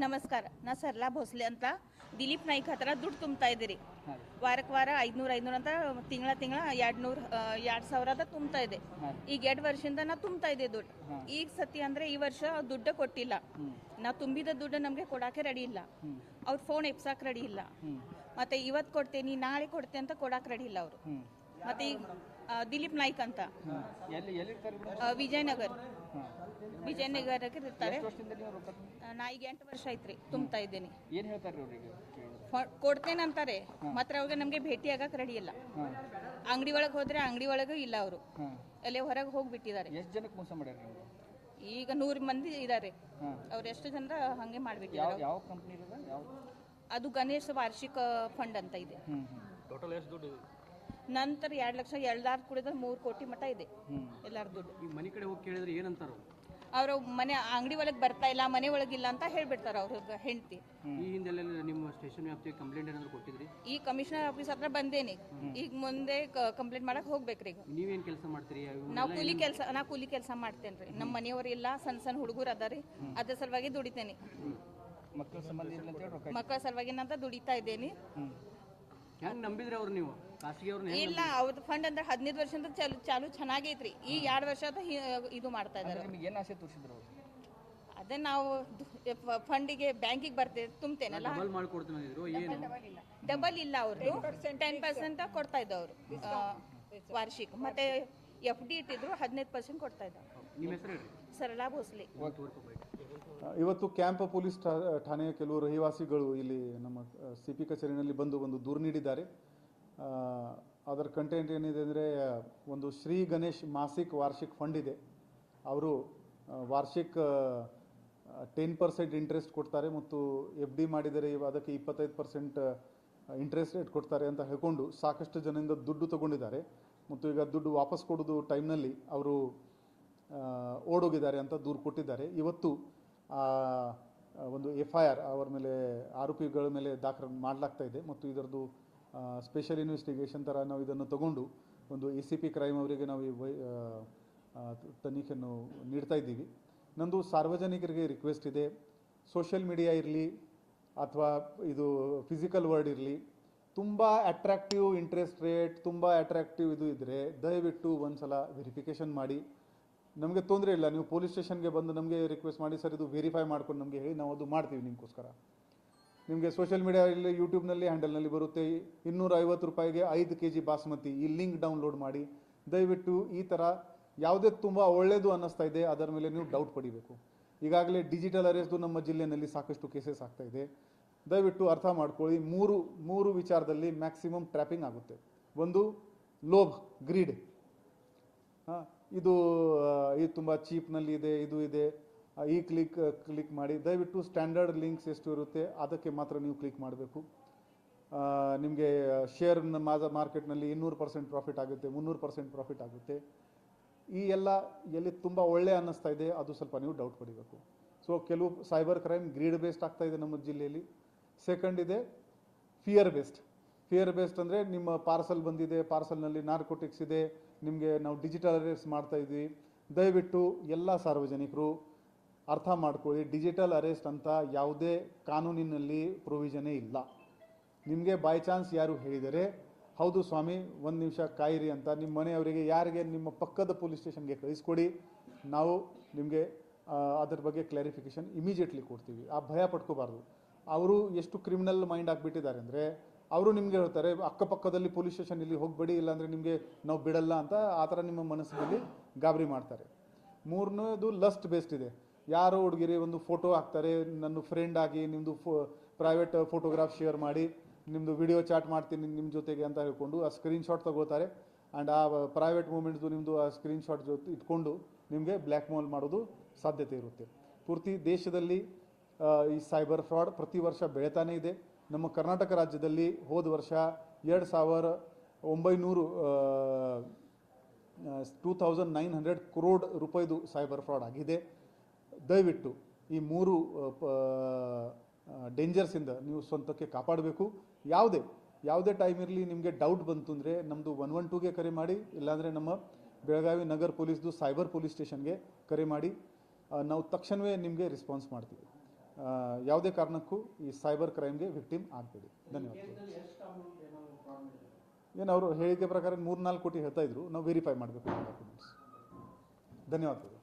ನಮಸ್ಕಾರ, ನಾ ಸರ್ಲಾ ಭೋಸ್ಲೆ ಅಂತ ದಿಲೀಪ್ ನಾಯ್ಕ ಹತ್ರ ದುಡ್ಡು ತುಂಬ್ತಾ ಇದ್ದೀರಿ. ವಾರಕ್ಕೆ ವಾರ 500 ಅಂತ ತಿಂಗಳ 2,000 ತುಂಬ್ತಾ ಇದೆ. ಈಗ 2 ವರ್ಷದಿಂದ ನಾ ತುಂಬ್ತಾ ಇದ್ದೆ ದುಡ್ಡು. ಈಗ ಸತಿ ಅಂದ್ರೆ ಈ ವರ್ಷ ದುಡ್ಡು ಕೊಟ್ಟಿಲ್ಲ. ನಾ ತುಂಬಿದ ದುಡ್ಡು ನಮ್ಗೆ ಕೊಡಾಕೆ ರೆಡಿ ಇಲ್ಲ. ಅವ್ರ ಫೋನ್ ಎಪ್ಸಾಕ್ ರೆಡಿ ಇಲ್ಲ. ಮತ್ತೆ ಇವತ್ತು ಕೊಡ್ತೇನೆ ನಾಳೆ ಕೊಡ್ತೇನೆ ಅಂತ ಕೊಡಾಕ್ ರೆಡಿ ಇಲ್ಲ ಅವರು. ಮತ್ತೆ ಈಗ ದಿಲೀಪ್ ನಾಯ್ಕ್ ಅಂತ ವಿಜಯನಗರಕ್ಕೆ ಇರ್ತಾರೆ. ನಾ ಈಗ 8 ವರ್ಷ ಆಯ್ತ್ರಿ ತುಂಬ್ತಾ ಇದ್ದೇನೆ. ಕೊಡ್ತೇನೆ ಅಂತಾರೆ, ಮಾತ್ರ ಅವಾಗ ನಮ್ಗೆ ಭೇಟಿ ಆಗಕ್ ರೆಡಿ ಇಲ್ಲ. ಅಂಗಡಿ ಒಳಗೆ ಹೋದ್ರೆ ಅಂಗಡಿ ಒಳಗೂ ಇಲ್ಲ ಅವರು, ಎಲ್ಲೇ ಹೊರಗೆ ಹೋಗ್ಬಿಟ್ಟಿದ್ದಾರೆ. ಈಗ 100 ಮಂದಿ ಇದ್ದಾರೆ. ಅವ್ರು ಎಷ್ಟು ಜನ ಹಂಗೆ ಮಾಡ್ಬಿಟ್ಟಿದ್ದಾರೆ. ಅದು ಗಣೇಶ್ ವಾರ್ಷಿಕ ಫಂಡ್ ಅಂತ ಇದೆ. ನಂತರ 2 ಲಕ್ಷ ಎಲ್ಲಾರು ಕುಡಿದ್ರೆ 3 ಕೋಟಿ ಮಟ್ಟ ಇದೆ ಎಲ್ಲಾರ ದುಡ್ಡು. ಮನೆ ಕಡೆ ಹೋಗಿ ಕೇಳಿದ್ರೆ ಏನಂತಾರ ಅವ್ರ ಮನೆ ಅಂಗಡಿ ಒಳಗೆ ಬರ್ತಾ ಇಲ್ಲ, ಮನೆ ಒಳಗಿಲ್ಲ ಅಂತ ಹೇಳ್ಬಿಡ್ತಾರ ಅವ್ರ ಹೆಂಡತಿ. ಈ ಹಿಂದೆಲ್ಲ ನಿಮ್ಮ ಸ್ಟೇಷನ್ ವ್ಯಾಪ್ತಿಗೆ ಕಂಪ್ಲೇಂಟ್ ಏನಾದ್ರು ಕೊಟ್ಟಿದ್ರಿ? ಈ ಕಮಿಷನರ್ ಆಫೀಸ್ ಹತ್ರ ಬಂದೇನಿ. ಈಗ ಮುಂದೆ ಕಂಪ್ಲೇಂಟ್ ಮಾಡಕ್ ಹೋಗ್ಬೇಕ್ರಿ. ಈಗ ನೀವೇನ್ ಕೆಲಸ ಮಾಡ್ತೀರಿ? ನಾ ಕೂಲಿ ಕೆಲಸ ಮಾಡ್ತೇನ್ರಿ. ನಮ್ಮ ಮನೆಯವರು ಇಲ್ಲ, ಸಣ್ಣ ಹುಡುಗರು ಅದಾರಿ. ಅದ್ರ ಸಲುವಾಗಿ ದುಡಿತೇನೆ. ಮಕ್ಕಳ ಸಲುವಾಗಿ ಅಂತ ದುಡಿತಾ ಇದ್ದೇನೆ. ಹೆಂಗ್ ನಂಬಿದ್ರಿ ಅವ್ರು ನೀವು? ಇಲ್ಲ, ಅವ್ರ ಫಂಡ್ ಅಂದ್ರೆ 15 ವರ್ಷದಿಂದ ಚಾಲು ಚೆನ್ನಾಗೈತ್ರಿ. ಈ 2 ವರ್ಷ ಇದು ಮಾಡ್ತಾ ಇದಾರೆ. ಅದೇ ನಾವು ಫಂಡಿಗೆ ಬ್ಯಾಂಕಿಗೆ ಬರ್ತೇವೆ, ತುಂಬ್ತೇನಲ್ಲ. ಡಬಲ್ ಇಲ್ಲ, ಅವ್ರದ್ದು 10% ಕೊಡ್ತಾ ಇದ್ದವ್ರು ವಾರ್ಷಿಕ. ಮತ್ತೆ FD ಇಟ್ಟಿದ್ರು 15% ಕೊಡ್ತಾ ಇದ್ದಾರೆ. ಸರಳಾ ಭೋಸ್ಲೆ. ಇವತ್ತು ಕ್ಯಾಂಪ್ ಪೊಲೀಸ್ ಠಾಣೆಯ ಕೆಲವು ರಹಿವಾಸಿಗಳು ಇಲ್ಲಿ ನಮ್ಮ CP ಕಚೇರಿನಲ್ಲಿ ಬಂದು ಒಂದು ದೂರು ನೀಡಿದ್ದಾರೆ. ಅದರ ಕಂಟೆಂಟ್ ಏನಿದೆ ಅಂದರೆ, ಒಂದು ಶ್ರೀ ಗಣೇಶ್ ಮಾಸಿಕ್ ವಾರ್ಷಿಕ ಫಂಡ್ ಇದೆ. ಅವರು ವಾರ್ಷಿಕ 10% ಇಂಟ್ರೆಸ್ಟ್ ಕೊಡ್ತಾರೆ ಮತ್ತು FD ಮಾಡಿದರೆ ಅದಕ್ಕೆ 25% ಇಂಟ್ರೆಸ್ಟ್ ರೇಟ್ ಕೊಡ್ತಾರೆ ಅಂತ ಹೇಳ್ಕೊಂಡು ಸಾಕಷ್ಟು ಜನರಿಂದ ದುಡ್ಡು ತಗೊಂಡಿದ್ದಾರೆ. ಮತ್ತು ಈಗ ದುಡ್ಡು ವಾಪಸ್ ಕೊಡೋದು ಟೈಮ್ನಲ್ಲಿ ಅವರು ಓಡೋಗಿದ್ದಾರೆ ಅಂತ ದೂರು ಕೊಟ್ಟಿದ್ದಾರೆ. ಇವತ್ತು ಒಂದು FIR ಅವರ ಮೇಲೆ, ಆರೋಪಿಗಳ ಮೇಲೆ ದಾಖಲೆ ಮಾಡಲಾಗ್ತಾ ಇದೆ. ಮತ್ತು ಇದರದ್ದು ಸ್ಪೆಷಲ್ ಇನ್ವೆಸ್ಟಿಗೇಷನ್ ಥರ ನಾವು ಇದನ್ನು ತಗೊಂಡು ಒಂದು ACP ಕ್ರೈಮ್ ಅವರಿಗೆ ನಾವು ತನಿಖೆಯನ್ನು ನೀಡ್ತಾ ಇದ್ದೀವಿ. ನಂದು ಸಾರ್ವಜನಿಕರಿಗೆ ರಿಕ್ವೆಸ್ಟ್ ಇದೆ, ಸೋಷಿಯಲ್ ಮೀಡಿಯಾ ಇರಲಿ ಅಥವಾ ಇದು ಫಿಸಿಕಲ್ ವರ್ಡ್ ಇರಲಿ, ತುಂಬ ಅಟ್ರಾಕ್ಟಿವ್ ಇಂಟ್ರೆಸ್ಟ್ ರೇಟ್, ತುಂಬ ಅಟ್ರಾಕ್ಟಿವ್ ಇದು ಇದ್ದರೆ ದಯವಿಟ್ಟು ಒಂದು ಸಲ ವೆರಿಫಿಕೇಷನ್ ಮಾಡಿ. ನಮಗೆ ತೊಂದರೆ ಇಲ್ಲ, ನೀವು ಪೊಲೀಸ್ ಸ್ಟೇಷನ್ಗೆ ಬಂದು ನಮಗೆ ರಿಕ್ವೆಸ್ಟ್ ಮಾಡಿ, ಸರ್ ಇದು ವೆರಿಫೈ ಮಾಡ್ಕೊಂಡು ನಮಗೆ ಹೇಳಿ, ನಾವು ಅದು ಮಾಡ್ತೀವಿ ನಿಮಗೋಸ್ಕರ. ನಿಮಗೆ ಸೋಷಿಯಲ್ ಮೀಡಿಯಾ ಇಲ್ಲಿ ಯೂಟ್ಯೂಬ್ನಲ್ಲಿ ಹ್ಯಾಂಡಲ್ನಲ್ಲಿ ಬರುತ್ತೆ, 250 ರೂಪಾಯಿಗೆ 5 kg ಬಾಸ್ಮತಿ, ಈ ಲಿಂಕ್ ಡೌನ್ಲೋಡ್ ಮಾಡಿ. ದಯವಿಟ್ಟು ಈ ಥರ ಯಾವುದೇ ತುಂಬ ಒಳ್ಳೆಯದು ಅನ್ನಿಸ್ತಾ ಇದೆ ಅದರ ಮೇಲೆ ನೀವು ಡೌಟ್ ಪಡಿಬೇಕು. ಈಗಾಗಲೇ ಡಿಜಿಟಲ್ ಅರೆಸ್ಟು ನಮ್ಮ ಜಿಲ್ಲೆಯಲ್ಲಿ ಸಾಕಷ್ಟು ಕೇಸಸ್ ಆಗ್ತಾ ಇದೆ. ದಯವಿಟ್ಟು ಅರ್ಥ ಮಾಡ್ಕೊಳ್ಳಿ. ಮೂರು ವಿಚಾರದಲ್ಲಿ ಮ್ಯಾಕ್ಸಿಮಮ್ ಟ್ರ್ಯಾಪಿಂಗ್ ಆಗುತ್ತೆ. ಒಂದು ಲೋಭ್, ಗ್ರೀಡ್. ಇದು ತುಂಬ ಚೀಪ್ನಲ್ಲಿ ಇದೆ, ಇದು ಇದೆ, ಈ ಕ್ಲಿಕ್ ಮಾಡಿ. ದಯವಿಟ್ಟು ಸ್ಟ್ಯಾಂಡರ್ಡ್ ಲಿಂಕ್ಸ್ ಎಷ್ಟು ಇರುತ್ತೆ ಅದಕ್ಕೆ ಮಾತ್ರ ನೀವು ಕ್ಲಿಕ್ ಮಾಡಬೇಕು. ನಿಮಗೆ ಶೇರ್ ಮಾರ್ಕೆಟ್ನಲ್ಲಿ 200% ಪ್ರಾಫಿಟ್ ಆಗುತ್ತೆ, 300% ಪ್ರಾಫಿಟ್ ಆಗುತ್ತೆ. ಈ ಎಲ್ಲ ಎಲ್ಲಿ ತುಂಬ ಒಳ್ಳೆ ಅನ್ನಿಸ್ತಾ ಇದೆ ಅದು ಸ್ವಲ್ಪ ನೀವು ಡೌಟ್ ಪಡಿಬೇಕು. ಸೊ ಕೆಲವು ಸೈಬರ್ ಕ್ರೈಮ್ ಗ್ರೀಡ್ ಬೇಸ್ಡ್ ಆಗ್ತಾ ಇದೆ ನಮ್ಮ ಜಿಲ್ಲೆಯಲ್ಲಿ. ಸೆಕೆಂಡ್ ಇದೆ ಫಿಯರ್ ಬೇಸ್ಡ್ ಅಂದರೆ ನಿಮ್ಮ ಪಾರ್ಸಲ್ ಬಂದಿದೆ, ಪಾರ್ಸಲ್ನಲ್ಲಿ ನಾರ್ಕೋಟಿಕ್ಸ್ ಇದೆ, ನಿಮಗೆ ನಾವು ಡಿಜಿಟಲ್ ಅರೆಸ್ಟ್ ಮಾಡ್ತಾ ಇದ್ವಿ. ದಯವಿಟ್ಟು ಎಲ್ಲ ಸಾರ್ವಜನಿಕರು ಅರ್ಥ ಮಾಡ್ಕೊಳ್ಳಿ, ಡಿಜಿಟಲ್ ಅರೆಸ್ಟ್ ಅಂತ ಯಾವುದೇ ಕಾನೂನಿನಲ್ಲಿ ಪ್ರೊವಿಷನೇ ಇಲ್ಲ. ನಿಮಗೆ ಬೈ ಚಾನ್ಸ್ ಯಾರು ಹೇಳಿದರೆ, ಹೌದು ಸ್ವಾಮಿ ಒಂದು ನಿಮಿಷ ಕಾಯಿರಿ ಅಂತ ನಿಮ್ಮ ಮನೆಯವರಿಗೆ ಯಾರಿಗೆ ನಿಮ್ಮ ಪಕ್ಕದ ಪೊಲೀಸ್ ಸ್ಟೇಷನ್ಗೆ ಕಳಿಸ್ಕೊಡಿ, ನಾವು ನಿಮಗೆ ಅದ್ರ ಬಗ್ಗೆ ಕ್ಲಾರಿಫಿಕೇಷನ್ ಇಮಿಡಿಯೇಟ್ಲಿ ಕೊಡ್ತೀವಿ. ಆ ಭಯ ಪಡ್ಕೋಬಾರ್ದು. ಅವರು ಎಷ್ಟು ಕ್ರಿಮಿನಲ್ ಮೈಂಡ್ ಆಗಿಬಿಟ್ಟಿದ್ದಾರೆ ಅಂದರೆ, ಅವರು ನಿಮಗೆ ಹೇಳ್ತಾರೆ ಅಕ್ಕಪಕ್ಕದಲ್ಲಿ ಪೊಲೀಸ್ ಸ್ಟೇಷನ್ ಇಲ್ಲಿ ಹೋಗಬೇಡಿ, ಇಲ್ಲಾಂದರೆ ನಿಮಗೆ ನಾವು ಬಿಡಲ್ಲ ಅಂತ ಆ ಥರ ನಿಮ್ಮ ಮನಸ್ಸಿನಲ್ಲಿ ಗಾಬರಿ ಮಾಡ್ತಾರೆ. ಮೂರನೇದು ಲಸ್ಟ್ ಬೇಸ್ಡ್ ಇದೆ. ಯಾರೋ ಹುಡುಗಿರಿ ಒಂದು ಫೋಟೋ ಹಾಕ್ತಾರೆ, ನನ್ನ ಫ್ರೆಂಡ್ ಆಗಿ ನಿಮ್ಮದು ಪ್ರೈವೇಟ್ ಫೋಟೋಗ್ರಾಫ್ ಶೇರ್ ಮಾಡಿ, ನಿಮ್ಮದು ವಿಡಿಯೋ ಚಾಟ್ ಮಾಡ್ತೀನಿ ನಿಮ್ಮ ಜೊತೆಗೆ ಅಂತ ಹೇಳ್ಕೊಂಡು ಆ ಸ್ಕ್ರೀನ್ಶಾಟ್ ತಗೋತಾರೆ. ಆ್ಯಂಡ್ ಆ ಪ್ರೈವೇಟ್ ಮೂಮೆಂಟ್ದು ನಿಮ್ಮದು ಆ ಸ್ಕ್ರೀನ್ಶಾಟ್ ಜೊತೆ ಇಟ್ಕೊಂಡು ನಿಮಗೆ ಬ್ಲ್ಯಾಕ್ ಮೇಲ್ ಮಾಡೋದು ಸಾಧ್ಯತೆ ಇರುತ್ತೆ. ಪೂರ್ತಿ ದೇಶದಲ್ಲಿ ಈ ಸೈಬರ್ ಫ್ರಾಡ್ ಪ್ರತಿ ವರ್ಷ ಬೆಳೀತಾನೇ ಇದೆ. ನಮ್ಮ ಕರ್ನಾಟಕ ರಾಜ್ಯದಲ್ಲಿ ಹೋದ ವರ್ಷ 2,900 crore ರೂಪಾಯಿದು ಸೈಬರ್ ಫ್ರಾಡ್ ಆಗಿದೆ. ದಯವಿಟ್ಟು ಈ 3 ಡೇಂಜರ್ಸಿಂದ ನೀವು ಸ್ವಂತಕ್ಕೆ ಕಾಪಾಡಬೇಕು. ಯಾವುದೇ ಟೈಮ್ ಇರಲಿ ನಿಮಗೆ ಡೌಟ್ ಬಂತು ಅಂದರೆ ನಮ್ಮದು 112ಗೆ ಕರೆ ಮಾಡಿ, ಇಲ್ಲಾಂದರೆ ನಮ್ಮ ಬೆಳಗಾವಿ ನಗರ ಪೊಲೀಸ್ದು ಸೈಬರ್ ಪೊಲೀಸ್ ಸ್ಟೇಷನ್ಗೆ ಕರೆ ಮಾಡಿ. ನಾವು ತಕ್ಷಣವೇ ನಿಮಗೆ ರೆಸ್ಪಾನ್ಸ್ ಮಾಡ್ತೀವಿ. ಯಾವುದೇ ಕಾರಣಕ್ಕೂ ಈ ಸೈಬರ್ ಕ್ರೈಮ್ಗೆ ವಿಕ್ಟಿಮ್ ಆಗಬೇಡಿ. ಧನ್ಯವಾದಗಳು. ಏನು ಅವರು ಹೇಳಿಕೆ ಪ್ರಕಾರ 3-4 ಕೋಟಿ ಹೇಳ್ತಾ ಇದ್ರು, ನಾವು ವೆರಿಫೈ ಮಾಡಬೇಕು ಡಾಕ್ಯುಮೆಂಟ್ಸ್. ಧನ್ಯವಾದಗಳು.